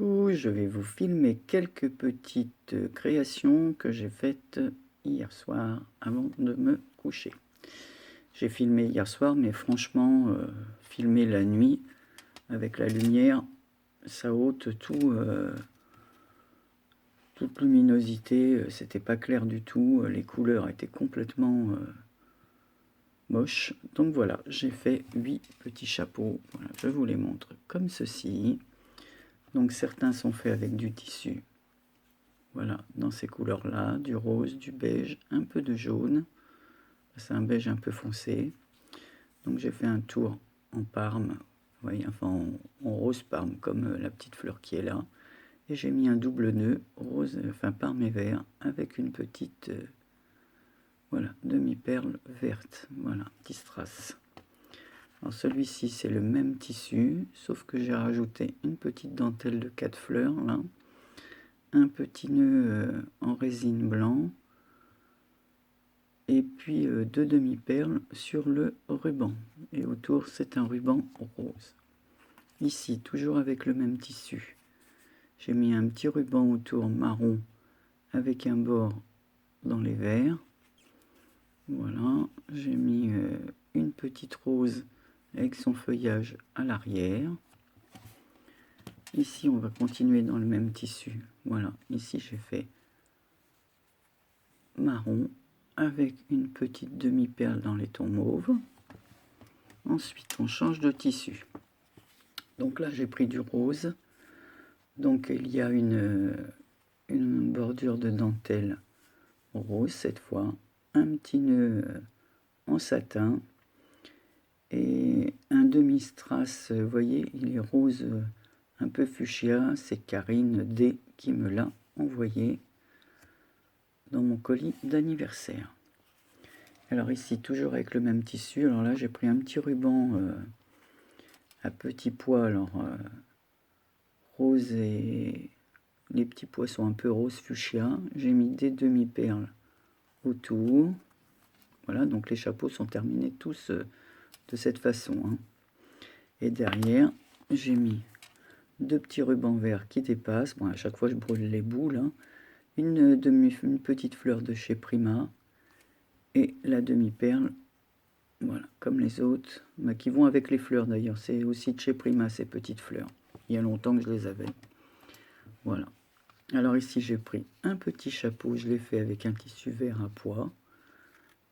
Coucou, je vais vous filmer quelques petites créations que j'ai faites hier soir avant de me coucher. J'ai filmé hier soir, mais franchement, filmer la nuit avec la lumière, ça ôte toute luminosité, c'était pas clair du tout, les couleurs étaient complètement moches. Donc voilà, j'ai fait 8 petits chapeaux, voilà, je vous les montre comme ceci. Donc certains sont faits avec du tissu, voilà, dans ces couleurs-là, du rose, du beige, un peu de jaune. C'est un beige un peu foncé. Donc j'ai fait un tour en parme, vous voyez, enfin en rose parme, comme la petite fleur qui est là. Et j'ai mis un double nœud rose, enfin parme et vert, avec une petite, voilà, demi-perle verte, voilà, petit strass. Alors celui-ci c'est le même tissu, sauf que j'ai rajouté une petite dentelle de 4 fleurs là, un petit nœud en résine blanc, et puis 2 demi-perles sur le ruban, et autour c'est un ruban rose. Ici, toujours avec le même tissu, j'ai mis un petit ruban autour marron avec un bord dans les verts. Voilà, j'ai mis une petite rose avec son feuillage à l'arrière. Ici on va continuer dans le même tissu. Voilà, ici j'ai fait marron avec une petite demi-perle dans les tons mauves. Ensuite on change de tissu. Donc là j'ai pris du rose. Donc il y a une bordure de dentelle rose cette fois, un petit nœud en satin et un demi-strass, vous voyez, il est rose un peu fuchsia, c'est Karine D qui me l'a envoyé dans mon colis d'anniversaire. Alors ici, toujours avec le même tissu, alors là j'ai pris un petit ruban à petits pois, alors rose, et les petits pois sont un peu rose fuchsia. J'ai mis des demi-perles autour. Voilà, donc les chapeaux sont terminés tous de cette façon, hein. Et derrière, j'ai mis 2 petits rubans verts qui dépassent. Bon, à chaque fois je brûle les bouts là. Une petite fleur de chez Prima et la demi-perle, voilà, comme les autres, bah, qui vont avec les fleurs d'ailleurs. C'est aussi de chez Prima ces petites fleurs. Il y a longtemps que je les avais. Voilà. Alors ici j'ai pris un petit chapeau, je l'ai fait avec un tissu vert à pois.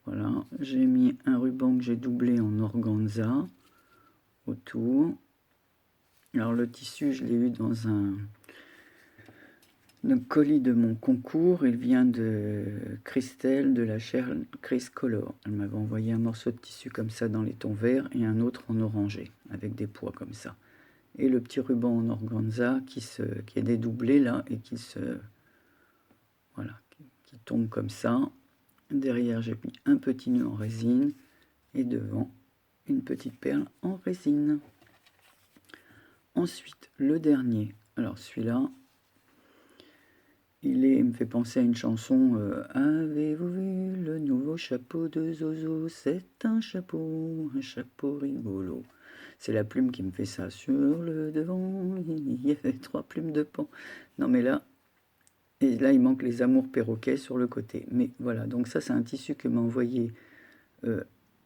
Voilà, j'ai mis un ruban que j'ai doublé en organza autour. Alors le tissu, je l'ai eu dans le colis de mon concours. Il vient de Christelle de la chaire Chris Color. Elle m'avait envoyé un morceau de tissu comme ça dans les tons verts et un autre en orangé avec des pois comme ça. Et le petit ruban en organza qui est dédoublé là et voilà, qui tombe comme ça. Derrière, j'ai mis un petit nœud en résine et devant une petite perle en résine. Ensuite, le dernier, alors celui-là, il me fait penser à une chanson Avez-vous vu le nouveau chapeau de Zozo? C'est un chapeau rigolo. C'est la plume qui me fait ça. Sur le devant, il y avait 3 plumes de pan. Non mais là, et là il manque les amours perroquets sur le côté. Mais voilà, donc ça c'est un tissu que m'a envoyé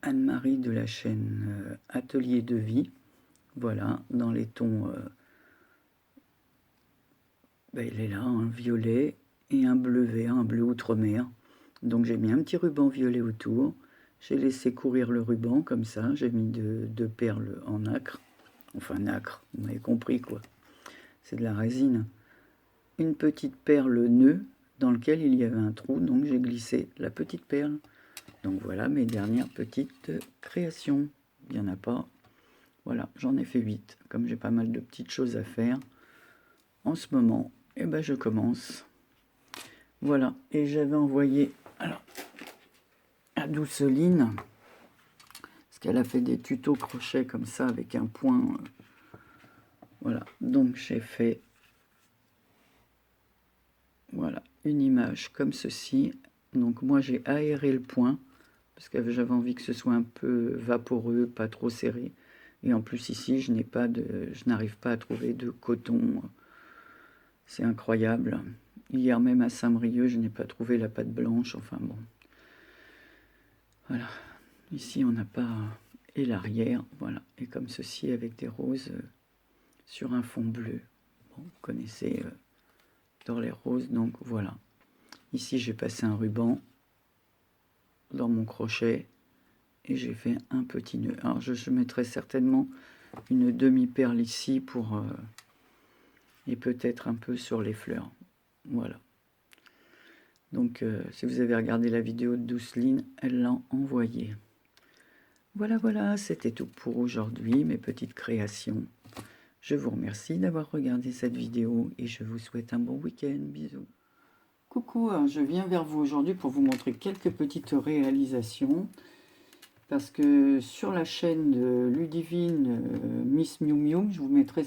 Anne-Marie de la chaîne Atelier de Vie. Voilà, dans les tons, il est là, un violet et un bleu vert, un bleu outre-mer. Donc j'ai mis un petit ruban violet autour. J'ai laissé courir le ruban comme ça. J'ai mis deux perles en nacre. Enfin nacre, vous m'avez compris quoi. C'est de la résine. Une petite perle nœud dans lequel il y avait un trou. Donc j'ai glissé la petite perle. Donc voilà mes dernières petites créations. Il n'y en a pas. Voilà, j'en ai fait 8. Comme j'ai pas mal de petites choses à faire en ce moment, et ben je commence. Voilà, et j'avais envoyé alors, à Douceline, parce qu'elle a fait des tutos crochet comme ça avec un point. Voilà, donc j'ai fait voilà une image comme ceci. Donc moi j'ai aéré le point parce que j'avais envie que ce soit un peu vaporeux, pas trop serré. Et en plus ici je n'arrive pas à trouver de coton C'est incroyable. Hier même à Saint-Brieuc, je n'ai pas trouvé la pâte blanche. Enfin bon. Voilà. Ici, on n'a pas... Et l'arrière, voilà. Et comme ceci, avec des roses sur un fond bleu. Bon, vous connaissez dans les roses, donc voilà. Ici, j'ai passé un ruban dans mon crochet et j'ai fait un petit nœud. Alors, je mettrai certainement une demi-perle ici pour... et peut-être un peu sur les fleurs. Voilà. Donc, si vous avez regardé la vidéo de Douceline, elle l'a envoyée. Voilà, voilà, c'était tout pour aujourd'hui, mes petites créations. Je vous remercie d'avoir regardé cette vidéo et je vous souhaite un bon week-end. Bisous. Coucou, je viens vers vous aujourd'hui pour vous montrer quelques petites réalisations. Parce que sur la chaîne de Ludivine Miss Miu Miu, je vous mettrai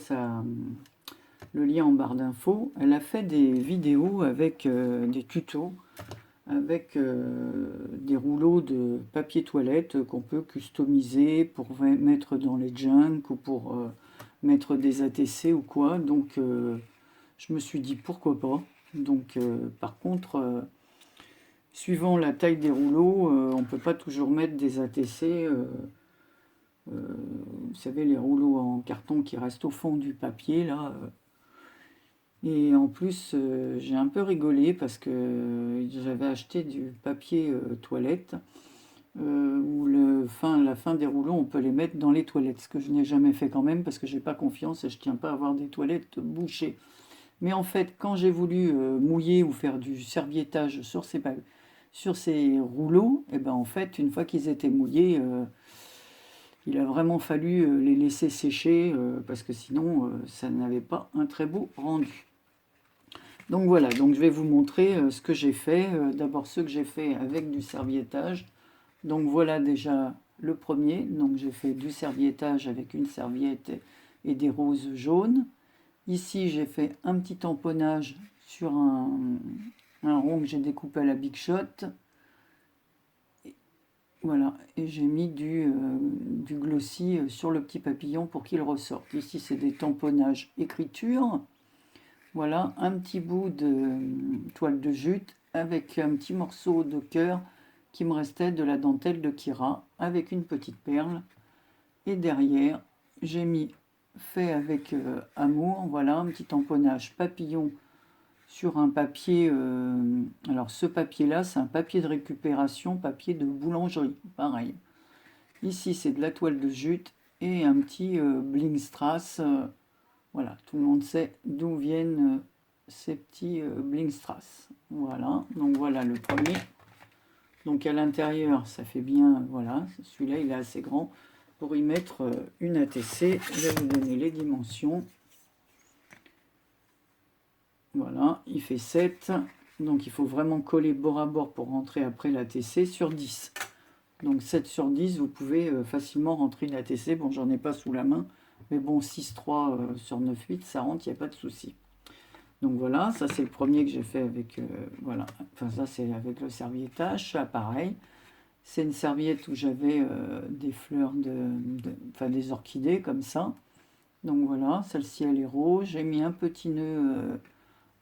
le lien en barre d'infos, elle a fait des vidéos avec des tutos, avec des rouleaux de papier toilette qu'on peut customiser pour mettre dans les junk ou pour mettre des ATC ou quoi. Donc je me suis dit pourquoi pas. Donc par contre, suivant la taille des rouleaux, on ne peut pas toujours mettre des ATC. Vous savez, les rouleaux en carton qui restent au fond du papier là. Et en plus, j'ai un peu rigolé parce que j'avais acheté du papier toilette où la fin des rouleaux, on peut les mettre dans les toilettes. Ce que je n'ai jamais fait quand même parce que j'ai pas confiance et je tiens pas à avoir des toilettes bouchées. Mais en fait, quand j'ai voulu mouiller ou faire du serviettage sur ces rouleaux, et ben en fait, une fois qu'ils étaient mouillés, il a vraiment fallu les laisser sécher parce que sinon, ça n'avait pas un très beau rendu. Donc voilà, donc je vais vous montrer ce que j'ai fait. D'abord ce que j'ai fait avec du serviettage. Donc voilà déjà le premier. Donc j'ai fait du serviettage avec une serviette et des roses jaunes. Ici j'ai fait un petit tamponnage sur un rond que j'ai découpé à la Big Shot. Voilà, et j'ai mis du glossy sur le petit papillon pour qu'il ressorte. Ici c'est des tamponnages écriture. Voilà, un petit bout de toile de jute avec un petit morceau de cœur qui me restait de la dentelle de Kira avec une petite perle. Et derrière, j'ai fait avec amour, voilà, un petit tamponnage papillon sur un papier. Alors ce papier-là, c'est un papier de récupération, papier de boulangerie, pareil. Ici, c'est de la toile de jute et un petit bling strass. Voilà, tout le monde sait d'où viennent ces petits bling strass. Voilà, donc voilà le premier. Donc à l'intérieur, ça fait bien, voilà, celui-là il est assez grand pour y mettre une ATC. Je vais vous donner les dimensions. Voilà, il fait 7. Donc il faut vraiment coller bord à bord pour rentrer après l'ATC sur 10. Donc 7 sur 10, vous pouvez facilement rentrer une ATC. Bon, j'en ai pas sous la main. Mais bon, 6,3 sur 9,8, ça rentre, il n'y a pas de souci. Donc voilà, ça c'est le premier que j'ai fait avec, voilà, enfin ça c'est avec le serviettage, ça pareil. C'est une serviette où j'avais des fleurs, enfin des orchidées comme ça. Donc voilà, celle-ci elle est rose. J'ai mis un petit nœud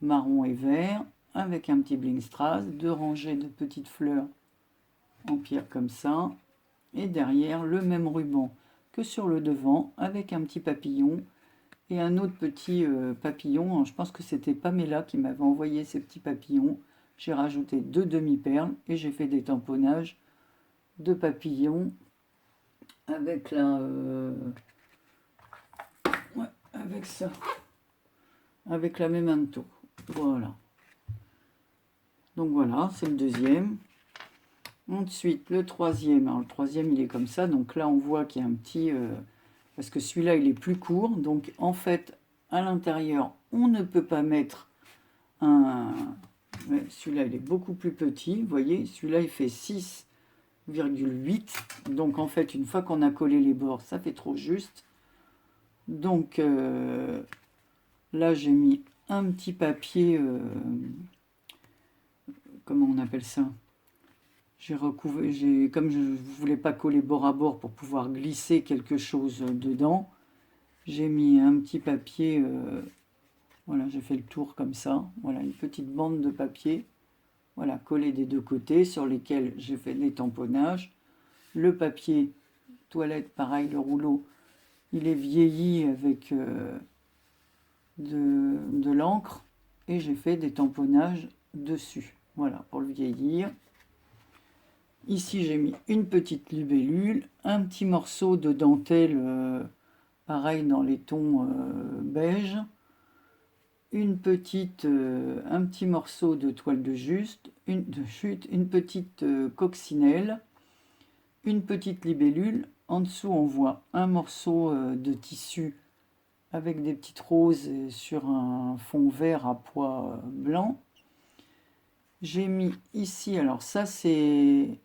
marron et vert avec un petit bling strass, 2 rangées de petites fleurs en pierre comme ça. Et derrière, le même ruban que sur le devant avec un petit papillon et un autre petit papillon. Je pense que c'était Pamela qui m'avait envoyé ces petits papillons. J'ai rajouté 2 demi-perles et j'ai fait des tamponnages de papillons avec avec ça, avec la memento. Voilà. Donc voilà, c'est le deuxième. Ensuite, le troisième. Alors le troisième, il est comme ça. Donc là, on voit qu'il y a un petit... parce que celui-là, il est plus court. Donc en fait, à l'intérieur, on ne peut pas mettre un... Ouais, celui-là, il est beaucoup plus petit. Vous voyez, celui-là, il fait 6,8. Donc en fait, une fois qu'on a collé les bords, ça fait trop juste. Donc là, j'ai mis un petit papier... comment on appelle ça? J'ai recouvré, comme je ne voulais pas coller bord à bord pour pouvoir glisser quelque chose dedans, j'ai mis un petit papier Voilà, j'ai fait le tour comme ça. Voilà, une petite bande de papier. Voilà, collée des deux côtés sur lesquels j'ai fait des tamponnages. Le papier toilette, pareil, le rouleau, il est vieilli avec de l'encre et j'ai fait des tamponnages dessus. Voilà, pour le vieillir. Ici, j'ai mis une petite libellule, un petit morceau de dentelle, pareil dans les tons beige, un petit morceau de toile de chute, une petite coccinelle, une petite libellule. En dessous, on voit un morceau de tissu avec des petites roses sur un fond vert à pois blanc. J'ai mis ici, alors ça c'est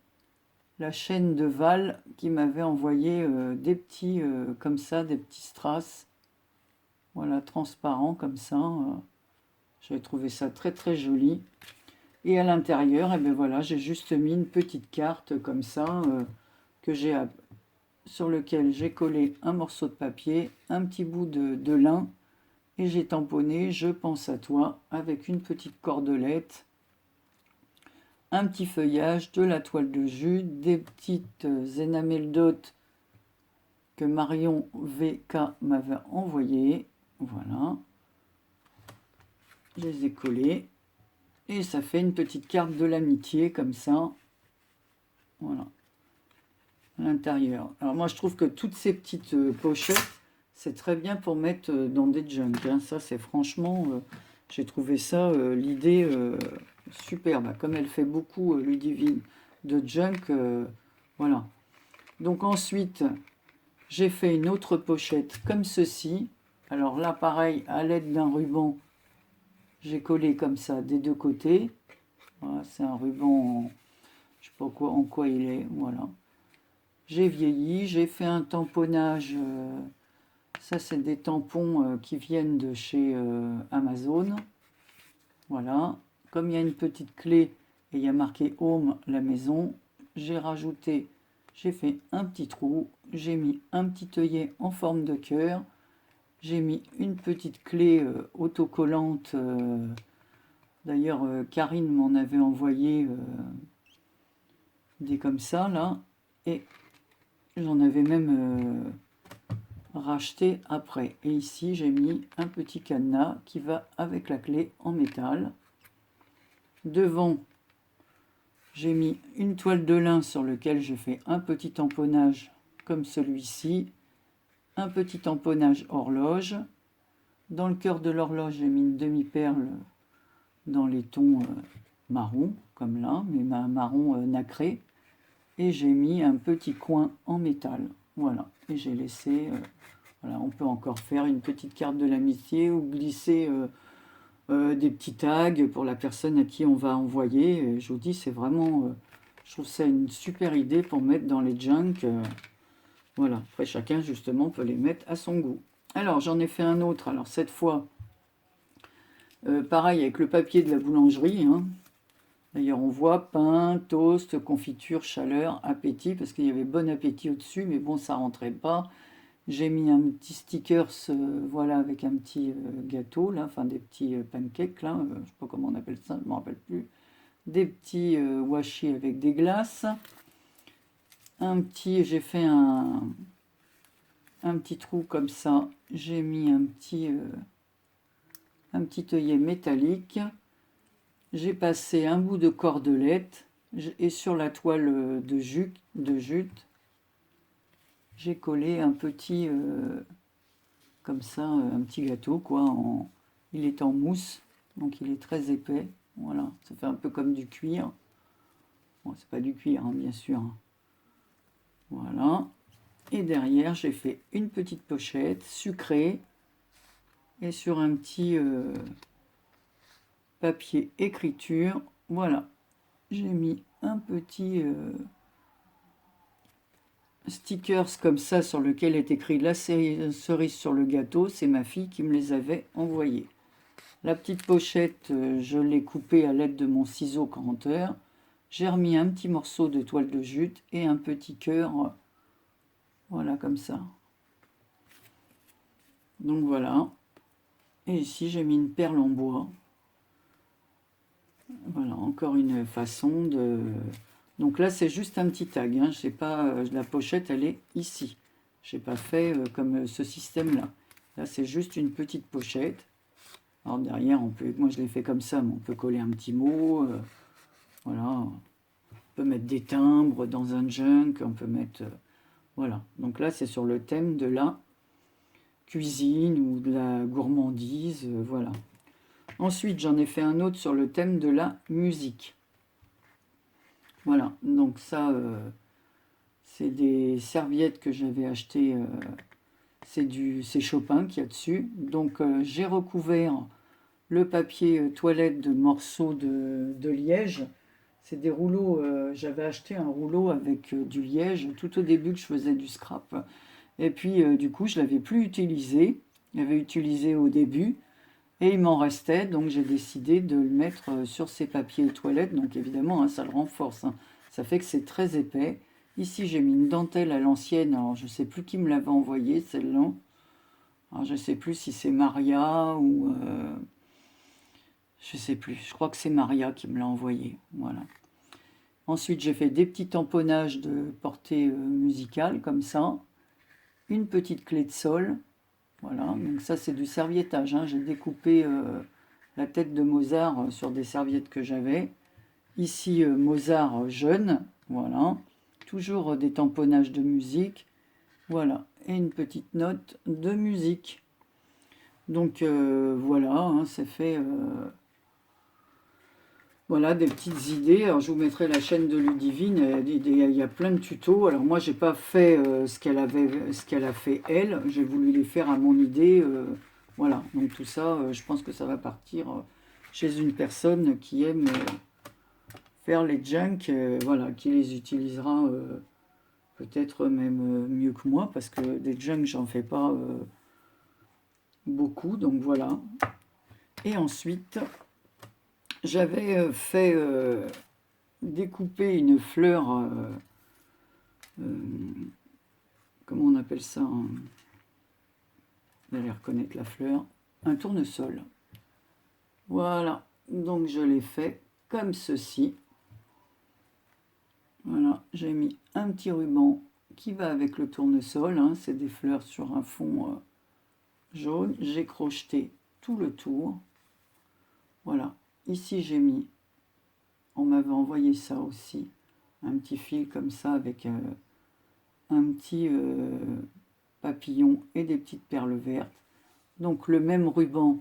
la chaîne de Val qui m'avait envoyé des petits comme ça, des petits strass, voilà, transparents comme ça. J'avais trouvé ça très très joli. Et à l'intérieur, et ben voilà, j'ai juste mis une petite carte comme ça que j'ai sur lequel j'ai collé un morceau de papier, un petit bout de lin et j'ai tamponné "Je pense à toi" avec une petite cordelette, un petit feuillage, de la toile de jute, des petites enamel dot que Marion VK m'avait envoyé. Voilà, je les ai collés et ça fait une petite carte de l'amitié comme ça. Voilà, à l'intérieur. Alors moi je trouve que toutes ces petites pochettes, c'est très bien pour mettre dans des junks. Hein. Ça c'est franchement, j'ai trouvé ça, l'idée superbe. Comme elle fait beaucoup, Ludivine, de junk, voilà. Donc ensuite, j'ai fait une autre pochette comme ceci. Alors là, pareil, à l'aide d'un ruban, j'ai collé comme ça des deux côtés. Voilà, c'est un ruban, je sais pas quoi, en quoi il est, voilà. J'ai vieilli, j'ai fait un tamponnage. Ça, c'est des tampons qui viennent de chez Amazon. Voilà. Comme il y a une petite clé et il y a marqué Home, la maison, j'ai fait un petit trou, j'ai mis un petit œillet en forme de cœur, j'ai mis une petite clé autocollante. D'ailleurs, Karine m'en avait envoyé des comme ça, là, et j'en avais même racheté après. Et ici, j'ai mis un petit cadenas qui va avec la clé en métal. Devant, j'ai mis une toile de lin sur laquelle j'ai fait un petit tamponnage comme celui-ci, un petit tamponnage horloge. Dans le cœur de l'horloge, j'ai mis une demi-perle dans les tons marron, comme là, mais marron nacré. Et j'ai mis un petit coin en métal. Voilà, et j'ai laissé... voilà, on peut encore faire une petite carte de l'amitié ou glisser des petits tags pour la personne à qui on va envoyer. Et je vous dis, c'est vraiment... je trouve ça une super idée pour mettre dans les junks. Voilà, après chacun justement peut les mettre à son goût. Alors j'en ai fait un autre, alors cette fois, pareil avec le papier de la boulangerie. Hein. D'ailleurs on voit pain, toast, confiture, chaleur, appétit, parce qu'il y avait bon appétit au-dessus, mais bon ça rentrait pas. J'ai mis un petit stickers, voilà, avec un petit gâteau, là, enfin des petits pancakes, là, je sais pas comment on appelle ça, je ne me rappelle plus. Des petits washi avec des glaces. J'ai fait un petit trou comme ça. J'ai mis un petit œillet métallique. J'ai passé un bout de cordelette et sur la toile de jute, j'ai collé un petit, comme ça, un petit gâteau, quoi. Il est en mousse, donc il est très épais. Voilà, ça fait un peu comme du cuir. Bon, c'est pas du cuir, hein, bien sûr. Voilà. Et derrière, j'ai fait une petite pochette sucrée. Et sur un petit papier écriture, voilà. J'ai mis un petit stickers comme ça sur lequel est écrit la cerise sur le gâteau. C'est ma fille qui me les avait envoyés. La petite pochette, je l'ai coupée à l'aide de mon ciseau cranteur. J'ai remis un petit morceau de toile de jute et un petit cœur, voilà comme ça. Donc voilà. Et ici, j'ai mis une perle en bois. Voilà, encore une façon de... Donc là, c'est juste un petit tag. Hein. Je sais pas, la pochette, elle est ici. Je n'ai pas fait comme ce système-là. Là, c'est juste une petite pochette. Alors derrière, on peut, moi je l'ai fait comme ça, mais on peut coller un petit mot. Voilà. On peut mettre des timbres dans un junk. On peut mettre... voilà. Donc là, c'est sur le thème de la cuisine ou de la gourmandise. Voilà. Ensuite, j'en ai fait un autre sur le thème de la musique. Voilà, donc ça, c'est des serviettes que j'avais achetées, c'est Chopin qu'il y a dessus. Donc j'ai recouvert le papier toilette de morceaux de liège. C'est des rouleaux, j'avais acheté un rouleau avec du liège tout au début que je faisais du scrap. Et puis du coup, je ne l'avais plus utilisé. J'avais utilisé au début. Et il m'en restait, donc j'ai décidé de le mettre sur ces papiers toilettes. Donc évidemment, hein, ça le renforce. Hein. Ça fait que c'est très épais. Ici, j'ai mis une dentelle à l'ancienne. Alors, je ne sais plus qui me l'avait envoyée, celle-là. Alors, je ne sais plus si c'est Maria ou... je ne sais plus. Je crois que c'est Maria qui me l'a envoyée. Voilà. Ensuite, j'ai fait des petits tamponnages de portée musicale, comme ça. Une petite clé de sol. Voilà, donc ça c'est du serviettage. Hein. J'ai découpé la tête de Mozart sur des serviettes que j'avais. Ici, Mozart jeune. Voilà. Toujours des tamponnages de musique. Voilà. Et une petite note de musique. Donc voilà, hein, c'est fait... voilà, des petites idées. Alors, je vous mettrai la chaîne de Ludivine. Il y a plein de tutos. Alors, moi, j'ai pas fait ce qu'elle a fait elle. J'ai voulu les faire à mon idée. Voilà. Donc, tout ça, je pense que ça va partir chez une personne qui aime faire les junk. Voilà, qui les utilisera peut-être même mieux que moi. Parce que des junk, j'en fais pas beaucoup. Donc, voilà. Et ensuite... j'avais fait découper une fleur, comment on appelle ça, hein, vous allez reconnaître la fleur, un tournesol. Voilà, donc je l'ai fait comme ceci. Voilà, j'ai mis un petit ruban qui va avec le tournesol, hein, c'est des fleurs sur un fond jaune. J'ai crocheté tout le tour. Voilà, ici j'ai mis... on m'avait envoyé ça aussi, un petit fil comme ça avec un petit papillon et des petites perles vertes. Donc le même ruban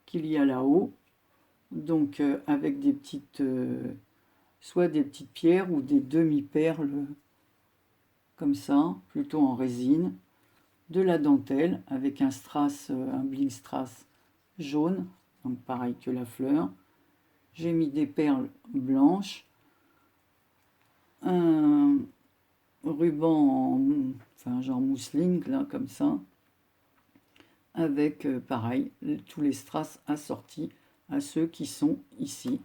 qu'il y a là-haut, donc avec des petites, soit des petites pierres ou des demi-perles comme ça, plutôt en résine, de la dentelle avec un strass, un bling strass jaune, donc pareil que la fleur. J'ai mis des perles blanches, un ruban en, enfin genre mousseline là comme ça, avec pareil tous les strass assortis à ceux qui sont ici.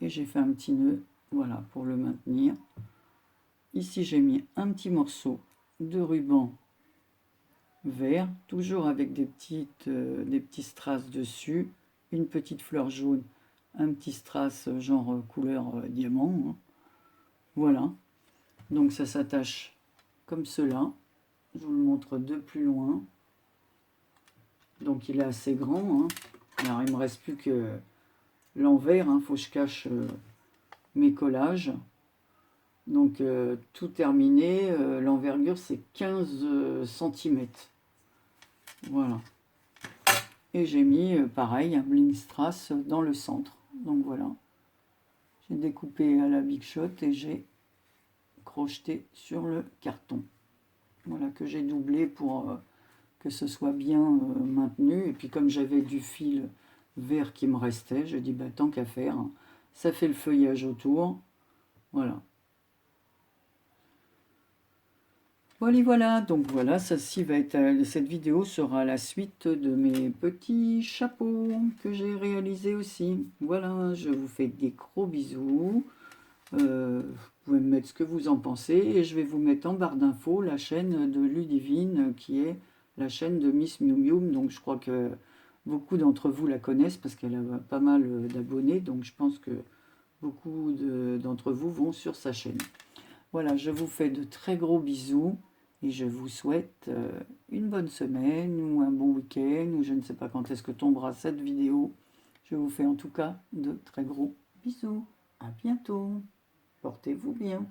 Et j'ai fait un petit nœud, voilà, pour le maintenir. Ici j'ai mis un petit morceau de ruban vert, toujours avec des petits strass dessus, une petite fleur jaune, un petit strass genre couleur diamant. Hein. Voilà, donc ça s'attache comme cela. Je vous le montre de plus loin. Donc il est assez grand. Hein. Alors il me reste plus que l'envers. Faut que je cache mes collages. Donc tout terminé. L'envergure c'est 15 cm. Voilà. Et j'ai mis pareil un bling strass dans le centre. Donc voilà. J'ai découpé à la Big Shot et j'ai crocheté sur le carton. Voilà, que j'ai doublé pour que ce soit bien maintenu. Et puis comme j'avais du fil vert qui me restait, je dis bah tant qu'à faire, hein, ça fait le feuillage autour. Voilà. Voilà, donc voilà, ceci va être, cette vidéo sera la suite de mes petits chapeaux que j'ai réalisés aussi. Voilà, je vous fais des gros bisous. Vous pouvez me mettre ce que vous en pensez et je vais vous mettre en barre d'infos la chaîne de Ludivine qui est la chaîne de Miss Miu Miu. Donc je crois que beaucoup d'entre vous la connaissent parce qu'elle a pas mal d'abonnés, donc je pense que beaucoup d'entre vous vont sur sa chaîne. Voilà, je vous fais de très gros bisous et je vous souhaite une bonne semaine ou un bon week-end, ou je ne sais pas quand est-ce que tombera cette vidéo. Je vous fais en tout cas de très gros bisous. À bientôt. Portez-vous bien.